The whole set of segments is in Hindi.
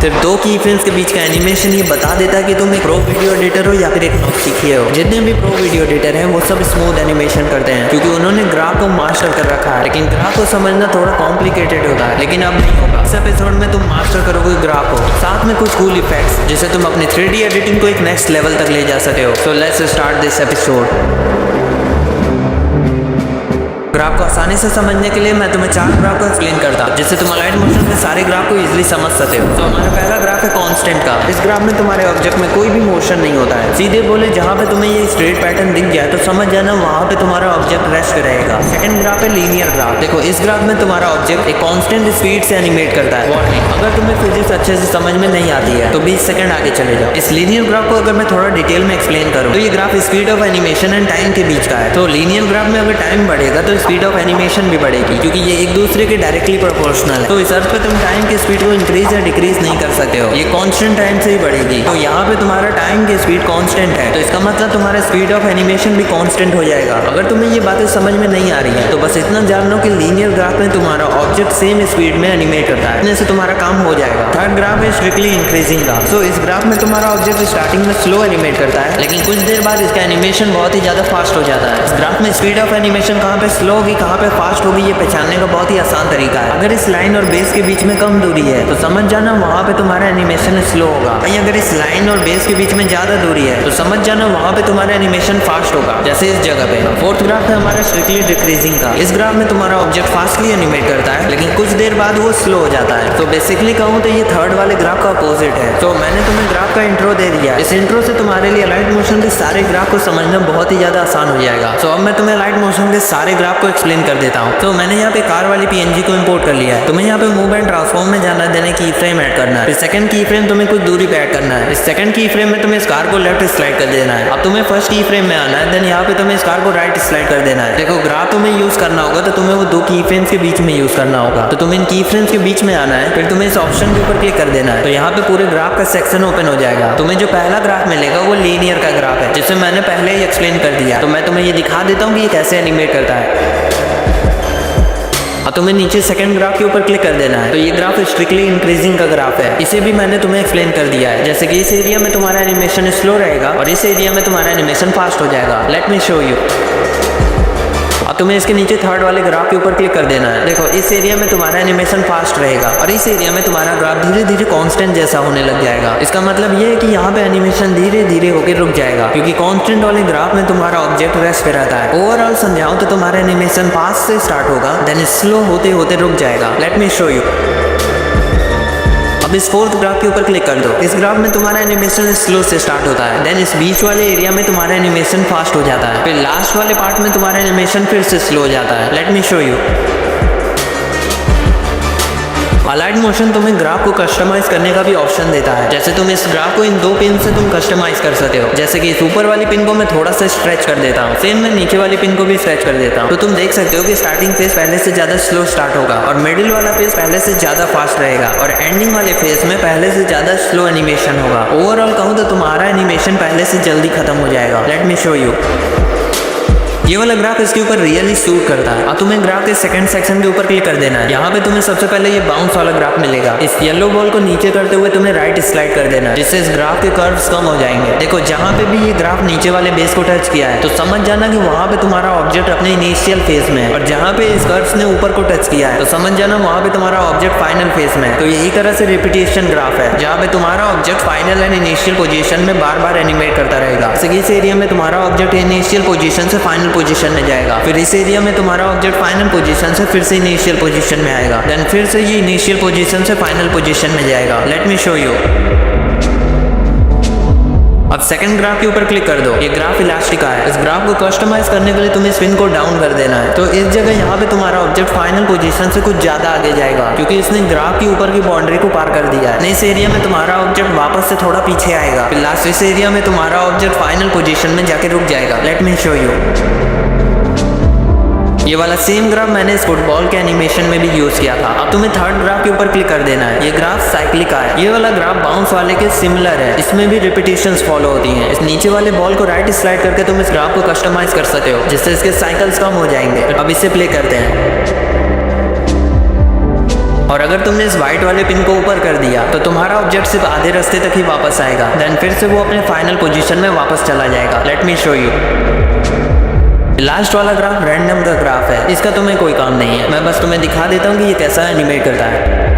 सिर्फ दो की फ्रेम्स के बीच का एनिमेशन ये बता देता है कि तुम एक प्रो वीडियो एडिटर हो या फिर एक नॉब सीखिए हो। जितने भी प्रो वीडियो एडिटर हैं वो सब स्मूथ एनिमेशन करते हैं क्योंकि उन्होंने ग्राफ को मास्टर कर रखा है। लेकिन ग्राफ को समझना थोड़ा कॉम्प्लिकेटेड होता है, लेकिन अब नहीं होगा। इस एपिसोड में तुम मास्टर करोगे ग्राफ को, साथ में कुछ कूल इफेक्ट्स जिससे तुम अपनी 3D एडिटिंग को एक नेक्स्ट लेवल तक ले जा सके हो। So let's start this episode. Graph को आसानी से समझने के लिए मैं तुम्हें 4 ग्राफ को एक्सप्लेन करता हूं जिससे तुम अलाइड मोशन के सारे ग्राफ को इजीली समझ सकते हो। तो हमारा पहला ग्राफ है कांस्टेंट का। इस ग्राफ में तुम्हारे ऑब्जेक्ट में कोई भी मोशन नहीं होता है। सीधे बोले जहां पे तुम्हें ये स्ट्रेट पैटर्न दिख जाए तो समझ जाना वहां पे तुम्हारा ऑब्जेक्ट रेस्ट रहेगा। सेकंड ग्राफ है लीनियर ग्राफ। देखो इस ग्राफ में तुम्हारा ऑब्जेक्ट एक कांस्टेंट स्पीड से एनिमेट करता है। वार्निंग, अगर तुम्हें फिजिक्स अच्छे से समझ में नहीं आती है तो 20 सेकंड आगे चले जाओ। इस लीनियर ग्राफ को अगर मैं थोड़ा डिटेल में एक्सप्लेन करूं तो ये graph speed of animation and time के बीच का है। तो लीनियर ग्राफ में अगर टाइम बढ़ेगा तो स्पीड ऑफ एनिमेशन भी बढ़ेगी क्योंकि ये एक दूसरे के डायरेक्टली प्रोपोर्शनल है। तो इस अर्थ पे तुम टाइम की स्पीड को इंक्रीज या डिक्रीज नहीं कर सकते हो, ये कांस्टेंट टाइम से ही बढ़ेगी। तो यहाँ पे तुम्हारा टाइम की स्पीड कांस्टेंट है तो इसका मतलब तुम्हारा स्पीड ऑफ एनिमेशन भी कांस्टेंट हो जाएगा। अगर तुम्हें ये बातें समझ में नहीं आ रही है तो बस इतना जान लो कि लीनियर ग्राफ में तुम्हारा ऑब्जेक्ट सेम स्पीड में एनिमेट करता है, इतने से तुम्हारा काम हो जाएगा। थर्ड ग्राफ है स्ट्रिक्टली इंक्रीजिंग ग्राफ। सो इस ग्राफ में तुम्हारा ऑब्जेक्ट स्टार्टिंग में स्लो एनिमेट करता है लेकिन कुछ देर बाद इसका एनिमेशन बहुत ही ज्यादा फास्ट हो जाता है। इस ग्राफ में स्पीड ऑफ एनिमेशन कहाँ पे स्लो होगी कहाँ पे फास्ट होगी ये पहचानने का बहुत ही आसान तरीका है। अगर इस लाइन और बेस के बीच में कम दूरी है तो समझ जाना वहाँ पे तुम्हारा एनिमेशन स्लो होगा। वहीं अगर इस लाइन और बेस के बीच में ज्यादा दूरी है तो समझ जाना वहाँ पे तुम्हारा एनिमेशन फास्ट होगा, जैसे इस जगह पे। फोर्थ ग्राफ है हमारा स्ट्रिक्टली डिक्रीजिंग का। इस ग्राफ में तुम्हारा ऑब्जेक्ट फास्टली एनिमेट करता है लेकिन कुछ देर बाद वो स्लो हो जाता है। तो बेसिकली कहूँ तो ये थर्ड वाले ग्राफ का अपोजिट है। तो मैंने तुम्हें ग्राफ का इंट्रो दे दिया। इस इंट्रो से तुम्हारे लिए लाइट मोशन के सारे ग्राफ को समझना बहुत ही ज्यादा आसान हो जाएगा। तो अब मैं तुम्हें लाइट मोशन के सारे ग्राफ को एक्सप्लेन कर देता हूँ। तो मैंने यहाँ पे कार वाली PNG को इंपोर्ट कर लिया है। तुम्हें यहाँ पे मूव एंड ट्रांसफॉर्म में जाना देने की फ्रेम ऐड करना है। फिर सेकंड की फ्रेम तुम्हें कुछ दूरी पे ऐड करना है। इस सेकंड की फ्रेम में तुम्हें इस कार को लेफ्ट स्लाइड कर देना है। अब तुम्हें फर्स्ट की फ्रेम में आना है, देन यहाँ पे तुम्हें इस कार को राइट स्लाइड कर देना है। देखो ग्राफ तुम्हें यूज करना होगा तो तुम्हें वो 2 की फ्रेम्स के बीच में यूज करना होगा। तो तुम्हें इन की फ्रेम्स के बीच में आना है, फिर तुम्हें इस ऑप्शन के ऊपर क्लिक कर देना है। तो यहाँ पे पूरे ग्राफ का सेक्शन ओपन हो जाएगा। तुम्हें जो पहला ग्राफ मिलेगा वो लीनियर का ग्राफ है जिसे मैंने पहले ही एक्सप्लेन कर दिया। तो मैं तुम्हें ये दिखा देता हूँ कि ये कैसे एनिमेट करता है। अब तुम्हें नीचे सेकंड ग्राफ के ऊपर क्लिक कर देना है। तो ये ग्राफ स्ट्रिक्टली इंक्रीजिंग का ग्राफ है, इसे भी मैंने तुम्हें एक्सप्लेन कर दिया है। जैसे कि इस एरिया में तुम्हारा एनिमेशन स्लो रहेगा और इस एरिया में तुम्हारा एनिमेशन फास्ट हो जाएगा। Let me show you. अब तुम्हें इसके नीचे थर्ड वाले ग्राफ के ऊपर क्लिक कर देना है। देखो इस एरिया में तुम्हारा एनिमेशन फास्ट रहेगा और इस एरिया में तुम्हारा ग्राफ धीरे धीरे कांस्टेंट जैसा होने लग जाएगा। इसका मतलब ये है कि यहाँ पे एनिमेशन धीरे धीरे होकर रुक जाएगा क्योंकि कांस्टेंट वाले ग्राफ में तुम्हारा ऑब्जेक्ट रेस्ट पे रहता है। ओवरऑल समझाऊं तो तुम्हारा एनिमेशन फास्ट से स्टार्ट होगा देन स्लो होते होते रुक जाएगा। Let me show you. अब इस फोर्थ ग्राफ के ऊपर क्लिक कर दो। इस ग्राफ में तुम्हारा एनिमेशन स्लो से स्टार्ट होता है, देन इस बीच वाले एरिया में तुम्हारा एनिमेशन फास्ट हो जाता है, फिर लास्ट वाले पार्ट में तुम्हारा एनिमेशन फिर से स्लो हो जाता है। Let me show you. Allied motion तुम्हें ग्राफ को कस्टमाइज करने का भी ऑप्शन देता है। जैसे तुम इस ग्राफ को इन 2 पिन से तुम कस्टमाइज कर सकते हो। जैसे कि इस ऊपर वाली पिन को मैं थोड़ा सा स्ट्रेच कर देता हूँ, सेम मैं नीचे वाली पिन को भी स्ट्रेच कर देता हूँ। तो तुम देख सकते हो कि स्टार्टिंग फेज पहले से ज्यादा स्लो स्टार्ट होगा और मिडिल वाला फेज पहले से ज्यादा फास्ट रहेगा और एंडिंग वाले फेज में पहले से ज्यादा स्लो एनिमेशन होगा। ओवरऑल कहूँ तो तुम्हारा एनिमेशन पहले से जल्दी खत्म हो जाएगा। Let me show you. ये वाला ग्राफ इसके ऊपर रियली सूट करता है। अब तुम्हें ग्राफ के सेकंड सेक्शन के ऊपर क्लिक कर देना है। यहाँ पे तुम्हें सबसे पहले ये बाउंस वाला ग्राफ मिलेगा। इस येलो बॉल को नीचे करते हुए तुम्हें राइट स्लाइड कर देना है जिससे इस ग्राफ के कर्व्स कम हो जाएंगे। देखो जहाँ पे भी ये ग्राफ नीचे वाले बेस को टच किया है तो समझ जाना कि वहाँ पे तुम्हारा ऑब्जेक्ट अपने इनिशियल फेज में है और जहाँ पे इस कर्व्स ने ऊपर को टच किया है तो समझ जाना वहाँ पे तुम्हारा ऑब्जेक्ट फाइनल फेज में है। तो यही तरह से रिपीटेशन ग्राफ है जहाँ पे तुम्हारा object final and initial position में बार बार एनिमेट करता रहेगा। इस एरिया में तुम्हारा ऑब्जेक्ट इनिशियल पोजीशन से फाइनल पोजीशन में जाएगा, फिर इस एरिया में तुम्हारा ऑब्जेक्ट फाइनल पोजीशन से फिर से इनिशियल पोजीशन में आएगा, देन फिर से ये इनिशियल पोजीशन से फाइनल पोजीशन में जाएगा। Let me show you. अब सेकंड ग्राफ के ऊपर क्लिक कर दो। ये ग्राफ इलास्टिक का है। इस ग्राफ को कस्टमाइज करने के लिए तुम्हें स्पिन को डाउन कर देना है। तो इस जगह यहाँ पे तुम्हारा ऑब्जेक्ट फाइनल पोजीशन से कुछ ज्यादा आगे जाएगा क्योंकि इसने ग्राफ के ऊपर की बाउंड्री को पार कर दिया है। इस एरिया में तुम्हारा ऑब्जेक्ट वापस से थोड़ा पीछे आएगा, फिर लास्ट इस एरिया में तुम्हारा ऑब्जेक्ट फाइनल पोजीशन में जाके रुक जाएगा। Let me show you. ये वाला सेम ग्राफ मैंने इस फुटबॉल के एनिमेशन में भी यूज किया था। अब तुम्हें थर्ड ग्राफ के ऊपर क्लिक कर देना है। ये ग्राफ साइक्लिक का है। ये वाला ग्राफ बाउंस वाले के सिमिलर है, इसमें भी रिपीटेशंस फॉलो होती हैं। इस नीचे वाले बॉल को राइट स्लाइड करके तुम इस ग्राफ को कस्टमाइज कर सकते हो जिससे इसके साइकिल्स कम हो जाएंगे। अब इसे प्ले करते हैं। और अगर तुमने इस व्हाइट वाले पिन को ऊपर कर दिया तो तुम्हारा ऑब्जेक्ट सिर्फ आधे रास्ते तक ही वापस आएगा, देन फिर से वो अपने फाइनल पोजीशन में वापस चला जाएगा। Let me show you. Last वाला ग्राफ रैंडम का ग्राफ है, इसका तुम्हें कोई काम नहीं है, मैं बस तुम्हें दिखा देता हूँ कि ये कैसा एनिमेट करता है।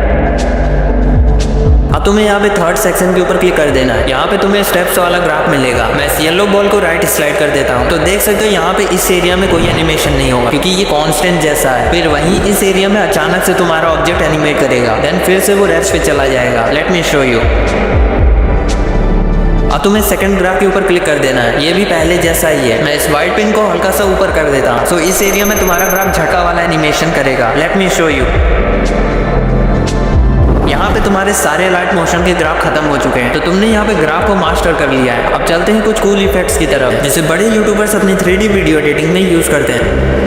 अब तुम्हें यहाँ पे थर्ड सेक्शन के ऊपर क्लिक कर देना है। यहाँ पे तुम्हें स्टेप्स वाला ग्राफ मिलेगा। मैं इस येलो बॉल को राइट स्लाइड कर देता हूँ तो देख सकते हो यहाँ पे इस एरिया में कोई एनिमेशन नहीं होगा क्योंकि ये कांस्टेंट जैसा है। फिर वहीं इस एरिया में अचानक से तुम्हारा ऑब्जेक्ट एनिमेट करेगा, देन फिर से वो रेस्ट पे चला जाएगा। Let me show you. अब तुम्हें सेकंड ग्राफ के ऊपर क्लिक कर देना है, ये भी पहले जैसा ही है। मैं इस व्हाइट पिन को हल्का सा ऊपर कर देता हूँ, सो इस एरिया में तुम्हारा ग्राफ झटका वाला एनिमेशन करेगा। Let me show you. यहाँ पे तुम्हारे सारे लाइट मोशन के ग्राफ खत्म हो चुके हैं, तो तुमने यहाँ पे ग्राफ को मास्टर कर लिया है। अब चलते हैं कुछ कूल इफेक्ट्स की तरफ, जिसे बड़े यूट्यूबर्स अपनी 3D वीडियो एडिटिंग में यूज करते हैं।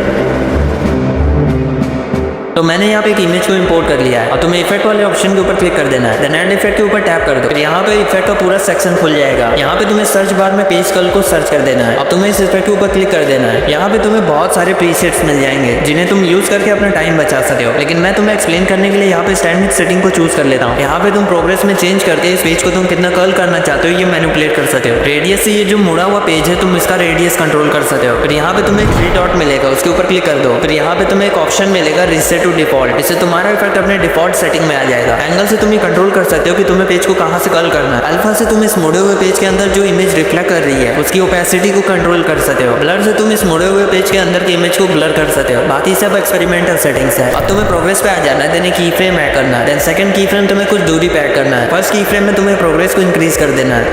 तो मैंने यहाँ पे एक इमेज को इंपोर्ट कर लिया है और तुम्हें इफेक्ट वाले ऑप्शन के ऊपर क्लिक कर देना है, देन ऐड इफेक्ट के ऊपर टैप कर दो। फिर यहाँ पे इफेक्ट का पूरा सेक्शन खुल जाएगा। यहाँ पे तुम्हें सर्च बार में पेज कलर को सर्च कर देना है। अब तुम्हें इस इफेक्ट के ऊपर क्लिक कर देना है। यहाँ पे तुम्हें बहुत सारे प्रीसेट्स मिल जाएंगे जिन्हें तुम यूज करके अपना टाइम बचा सकते हो, लेकिन मैं तुम्हें एक्सप्लेन करने के लिए यहाँ पे स्टैंडर्ड सेटिंग को चूज कर लेता हूँ। यहाँ पे तुम प्रोग्रेस में चेंज करके इस पेज को तुम कितना कर्ल करना चाहते हो ये मैनिपुलेट कर सकते हो। रेडियस से ये जो मुड़ा हुआ पेज है तुम इसका रेडियस कंट्रोल कर सकते हो। फिर यहाँ पे तुम्हें 3 डॉट मिलेगा, उसके ऊपर क्लिक कर दो। फिर यहाँ पे तुम्हें एक ऑप्शन मिलेगा रीसेट टू डिफॉल्ट, इससे तुम्हारा इफेक्ट अपने डिफॉल्ट सेटिंग में आ जाएगा। एंगल से तुम ये कंट्रोल कर सकते हो कि तुम्हें पेज को कहां से कर्ल करना है। अल्फा से तुम इस मुड़े हुए पेज के अंदर जो इमेज रिफ्लेक्ट कर रही है उसकी ओपेसिटी को कंट्रोल कर सकते हो। ब्लर से तुम इस मुड़े हुए पेज के अंदर की इमेज को ब्लर कर सकते हो। बाकी सब एक्सपेरिमेंटल सेटिंग्स है। अब तुम्हें प्रोग्रेस पे आ जाना है, देन की फ्रेम ऐड करना है, देन सेकंड की फ्रेम तुम्हें कुछ दूरी पे ऐड करना है। फर्स्ट की फ्रेम में तुम्हें प्रोग्रेस को इंक्रीज कर देना है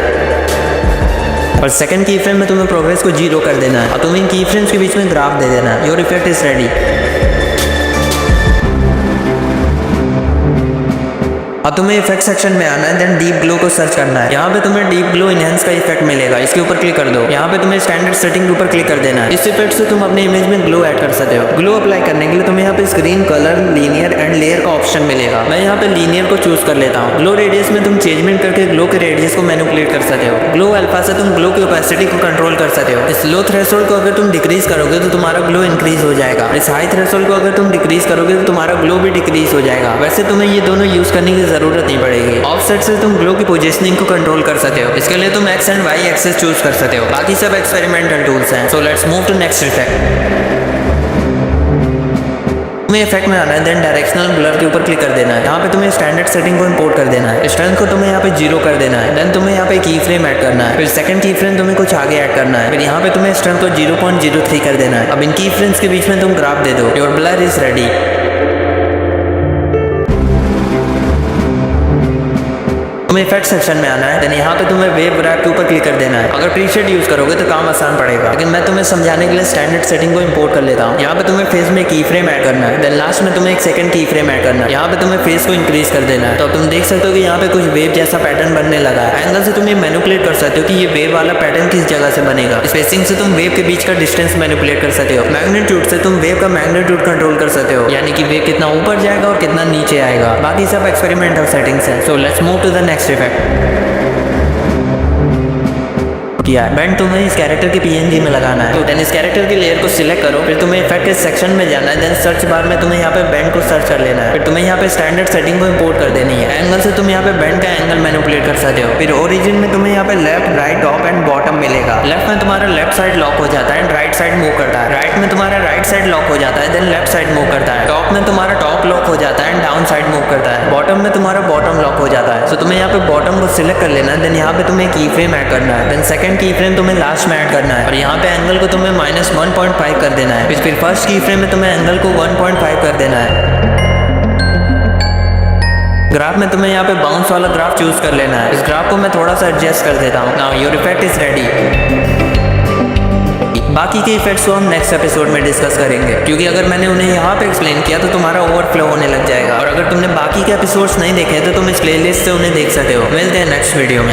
और सेकंड की फ्रेम में तुम्हें प्रोग्रेस को 0 कर देना है और तुम्हें इन की फ्रेम्स के बीच में ग्राफ दे देना है। Your effect is ready. अब तुम्हें इफेक्ट सेक्शन में आना है, देन डीप ग्लो को सर्च करना है। यहाँ पे तुम्हें डीप ग्लो इनहेंस का इफेक्ट मिलेगा, इसके ऊपर क्लिक कर दो। यहाँ पे तुम्हें स्टैंडर्ड सेटिंग के ऊपर क्लिक कर देना है। इस इफेक्ट से तुम अपने इमेज में ग्लो ऐड कर सकते हो। ग्लो अप्लाई करने के लिए तुम्हें यहाँ पे screen colour, linear and layer का ऑप्शन मिलेगा। मैं यहाँ पे लीनियर को चूज कर लेता हूँ। ग्लो रेडियस में तुम चेंजमेंट करके ग्लो के रेडियस को मैनिपुलेट कर सकते हो। ग्लो अल्फा से तुम ग्लो की ओपेसिटी को कंट्रोल कर सकते हो। इस लो थ्रेशोल्ड को अगर तुम डिक्रीज करोगे तो तुम्हारा ग्लो इंक्रीज हो जाएगा। इस हाई थ्रेशोल्ड को अगर तुम डिक्रीज करोगे तो तुम्हारा ग्लो भी डिक्रीज हो जाएगा। वैसे तुम्हें ये दोनों यूज करने की जरूरत नहीं पड़ेगी। ऑफसेट से तुम ग्लो की पोजीशनिंग को कंट्रोल कर सकते हो। इसके लिए तुम X and Y axes choose कर सकते हो। बाकी सब एक्सपेरिमेंटल टूल्स हैं। So let's move to next effect. तुम्हें इफेक्ट में आना है, देन डायरेक्शनल ब्लर के ऊपर क्लिक कर देना है। यहाँ पे तुम्हें स्टैंडर्ड सेटिंग को इंपोर्ट कर देना है। स्ट्रेंथ को तुम्हें यहाँ पे 0 कर देना है। देन तुम्हें यहाँ पे की फ्रेम ऐड करना है। फिर सेकंड की फ्रेम तुम्हें कुछ आगे ऐड करना है। फिर यहाँ पे तुम्हें स्ट्रेंथ को 0.03 कर देना है। अब इन की फ्रेम्स के बीच में तुम ग्राफ दे दो। Your blur is ready. तुम्हें इफेक्ट सेक्शन में आना है, देन यहाँ पे तुम्हें वेव रैप के ऊपर क्लिक कर देना है। अगर प्रीसेट यूज करोगे तो काम आसान पड़ेगा, लेकिन मैं तुम्हें समझाने के लिए स्टैंडर्ड सेटिंग को इंपोर्ट कर लेता हूँ। यहाँ पे तुम्हें फेस में की फ्रेम ऐड करना है, देन लास्ट में तुम्हें एक सेकंड की फ्रेम ऐड करना है। यहाँ पे तुम्हें फेस को इंक्रीज कर देना है। तो तुम देख सकते हो कि यहाँ पे कुछ वेव जैसा पैटर्न बनने लगा है। एंगल से तुम ये मैनिपुलेट कर सकते हो कि ये वेव वाला पैटर्न किस जगह से बनेगा। स्पेसिंग से तुम वेव के बीच का डिस्टेंस मैनिपुलेट कर सकते हो। मैग्नीट्यूड से तुम वेव का मैग्नीट्यूड कंट्रोल कर सकते हो, यानी कि वेव कितना ऊपर जाएगा और कितना नीचे आएगा। बाकी सब एक्सपेरिमेंटल सेटिंग्स है। So let's move to the next effect. किया बैंड तुम्हें इस कैरेक्टर के पीएनजी में लगाना है। तो देन इस कैरेक्टर की लेयर को सिलेक्ट करो। फिर तुम्हें इफेक्ट के सेक्शन में जाना है, देन सर्च बार में तुम्हें यहाँ पे बैंड को सर्च कर लेना है। फिर तुम्हें यहाँ पे स्टैंडर्ड सेटिंग को इंपोर्ट कर देनी है। एंगल से तुम यहाँ पे बैंड का एंगल मैनिपुलेट कर सकते हो। फिर ओरिजिन में तुम्हें यहाँ पे left, right, top and bottom मिलेगा। लेफ्ट में तुम्हारा लेफ्ट साइड लॉक हो जाता है, राइट साइड मूव करता है। राइट में तुम्हारा राइट साइड लॉक हो जाता है, देन लेफ्ट साइड मूव करता है। टॉप में तुम्हारा टॉप लॉक हो जाता है, डाउन साइड मूव करता है। बॉटम में तुम्हारा बॉटम लॉक हो जाता है। तो तुम्हें यहाँ पे बॉटम को सिलेक्ट कर लेना है, देन यहाँ पे तुम्हें की फ्रेम ऐड करना है। देन सेकंड की फ्रेम तुम्हें लास्ट में ऐड करना है और यहाँ पे एंगल को तुम्हें -1.5 कर देना है। फिर फर्स्ट की फ्रेम में तुम्हें एंगल को 1.5 कर देना है। ग्राफ में तुम्हें यहाँ पे बाउंस वाला ग्राफ चूज कर लेना है। इस ग्राफ को मैं थोड़ा सा एडजस्ट कर देता हूँ। Now your effect is ready. बाकी के इफेक्ट्स को हम नेक्स्ट एपिसोड में डिस्कस करेंगे, क्योंकि अगर मैंने उन्हें यहाँ पे एक्सप्लेन किया तो तुम्हारा ओवरफ्लो होने लग जाएगा। और अगर तुमने बाकी के एपिसोड्स नहीं देखे तो तुम इस प्लेलिस्ट से उन्हें देख सकते हो। मिलते हैं नेक्स्ट वीडियो में।